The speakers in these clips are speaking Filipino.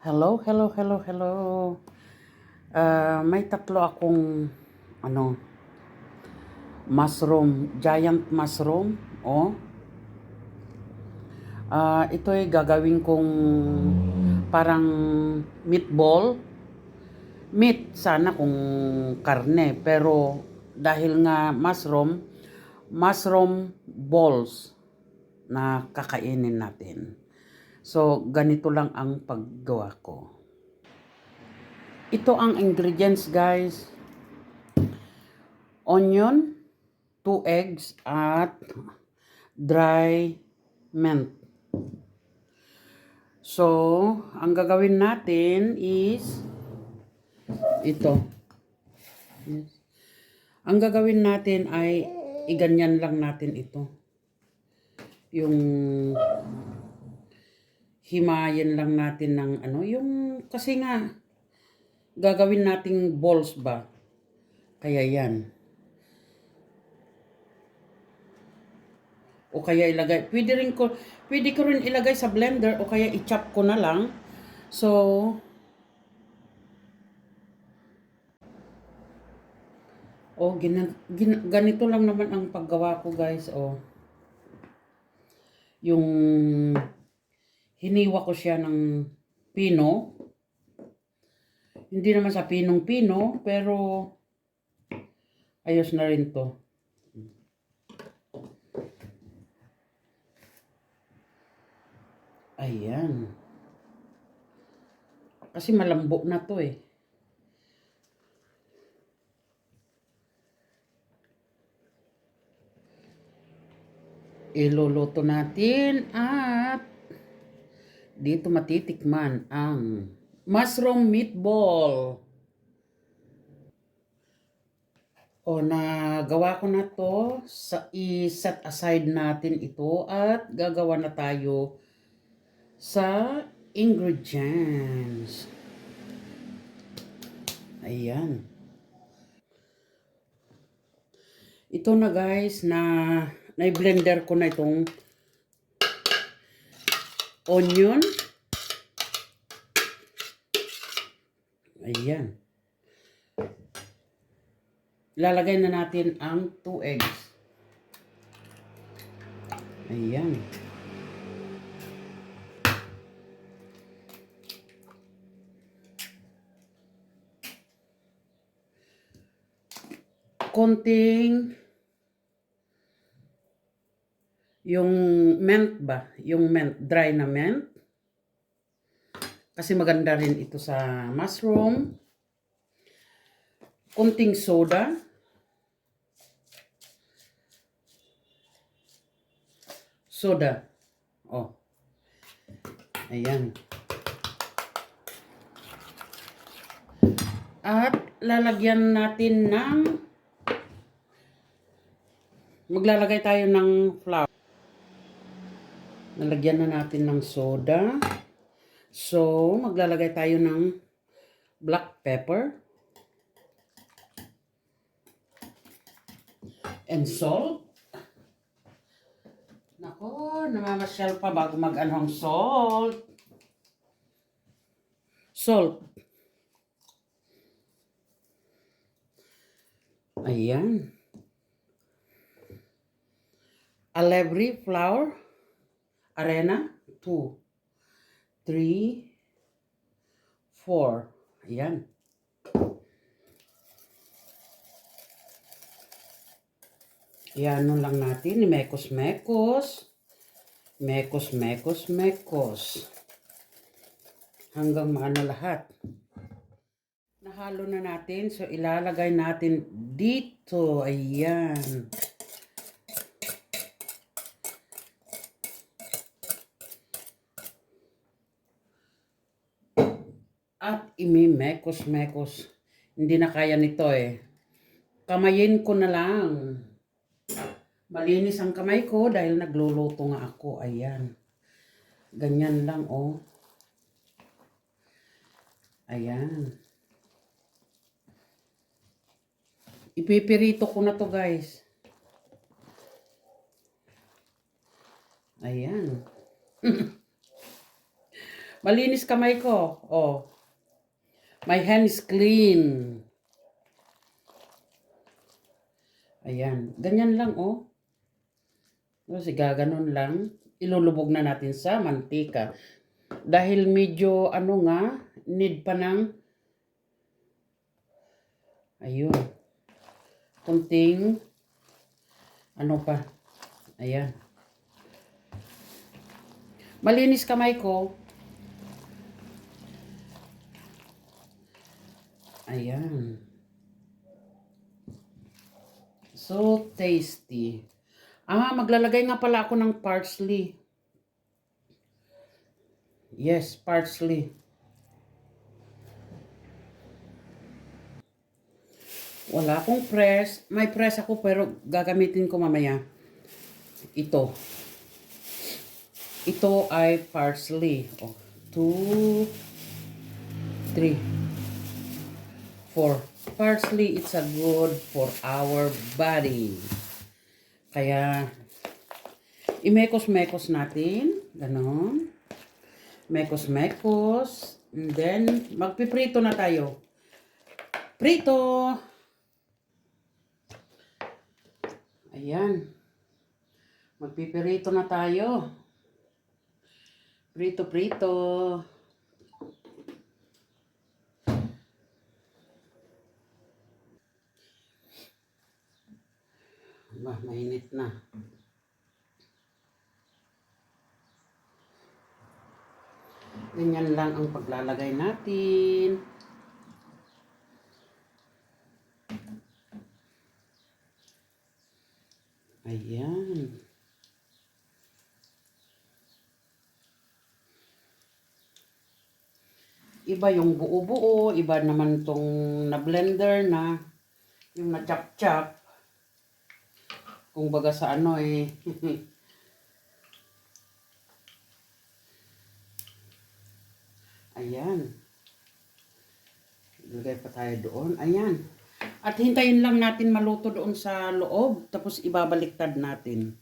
Hello, hello, hello, hello. May tatlo akong mushroom, giant mushroom. Ito ay gagawin kong parang meatball. Meat sana kung karne, pero dahil nga mushroom balls na kakainin natin. So, ganito lang ang paggawa ko. Ito ang ingredients, guys. Onion, 2 eggs, at dry mint. So, ang gagawin natin is ito. Yes. Ang gagawin natin ay iganyan lang natin ito. Yung himayin lang natin ng yung kasi nga gagawin nating balls ba. Kaya yan. O kaya ilagay, pwede ko rin ilagay sa blender o kaya i-chop ko na lang. So, ganito lang naman ang paggawa ko, guys. Yung hiniwa ko siya ng pino. Hindi naman sa pinong-pino, pero ayos na rin to. Ayan. Kasi malambot na to eh. Iluluto natin at dito matitikman ang mushroom meatball. Nagawa ko na to. I-set aside natin ito at gagawa na tayo sa ingredients. Ayan. Ito na, guys, na-blender ko na itong onion. Ayan. Lalagay na natin ang 2 eggs. Ayan. Konting yung mint ba? Yung mint, dry na mint. Kasi maganda rin ito sa mushroom. Konting soda. Ayan. At lalagyan natin maglalagay tayo ng flour. Nalagyan na natin ng soda. So, maglalagay tayo ng black pepper and salt. Nako, namamasyal pa bago mag-anong salt. Ayan. Alevri flour. Arena. 2, 3, 4. Ayan. Iano lang natin. Mekos-mekos. Mekos-mekos-mekos. Hanggang maano lahat. Nahalo na natin. So, ilalagay natin dito. Ayan. At imimekos-mekos. Hindi na kaya nito eh. Kamayin ko na lang. Malinis ang kamay ko dahil nagluluto nga ako. Ayan. Ganyan lang oh. Ayan. Ipipirito ko na to guys. Ayan. Malinis kamay ko. Oh. My hand is clean. Ayan. Ganyan lang, oh. Kasi gaganon lang. Ilulubog na natin sa mantika. Dahil medyo, ano nga, need pa ng, ayun. Kunting, ano pa. Ayan. Malinis kamay ko. Ayan. So tasty. Maglalagay nga pala ako ng parsley. Yes, parsley. Wala akong press. May press ako pero gagamitin ko mamaya. Ito. Ito ay parsley. 2, 3, 4. Parsley, it's a good for our body. Kaya, imekos-mekos natin. Ganon. Mekos-mekos. And then, magpiprito na tayo. Prito! Ayan. Magpipirito na tayo. Prito-prito. Mainit na. Ganyan lang ang paglalagay natin. Ayan. Iba yung buo-buo, iba naman tong na-blender na, yung na-chop-chop. Kung baga sa ano eh. Ayan. Ilagay pa tayo doon. Ayan. At hintayin lang natin maluto doon sa loob. Tapos ibabaliktad natin.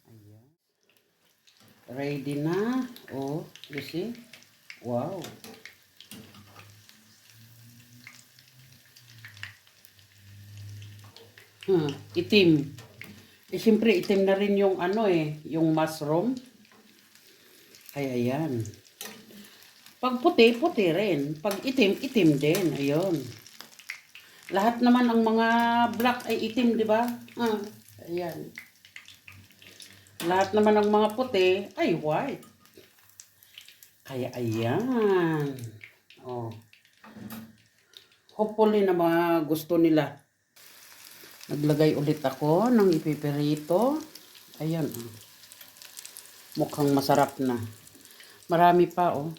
Ayan. Ready na. Oh, you see? Wow. Itim. Siyempre, itim na rin yung ano eh, yung mushroom. Kaya yan. Pag puti, puti rin. Pag itim, itim din. Ayun. Lahat naman ang mga black ay itim, di ba? Ayan. Lahat naman ng mga puti ay white. Kaya ayan. Oh. Hopefully na mga gusto nila. Naglagay ulit ako ng ipipirito. Ayan. Mukhang masarap na. Marami pa, oh.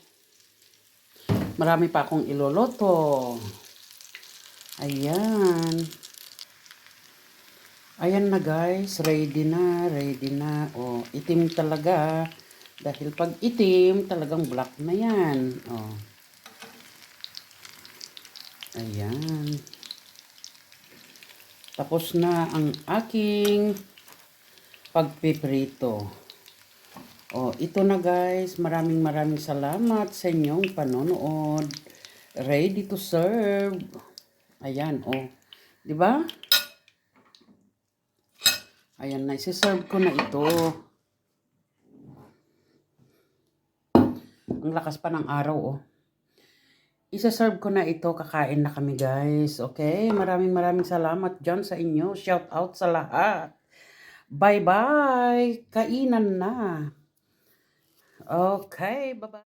Marami pa akong iloloto. Ayan. Ayan na guys. Ready na. Ready na. Oh, itim talaga. Dahil pag itim, talagang black na yan. Oh. Ayan. Tapos na ang aking pagpiprito. Oh, ito na guys. Maraming salamat sa inyong panonood. Ready to serve. Ayan, oh. 'Di ba? Ayan na, isi-serve ko na ito. Ang lakas pa ng araw, oh. Isa-serve ko na ito, kakain na kami guys. Okay, maraming salamat dyan sa inyo. Shout out sa lahat. Bye-bye. Kainan na. Okay, bye-bye.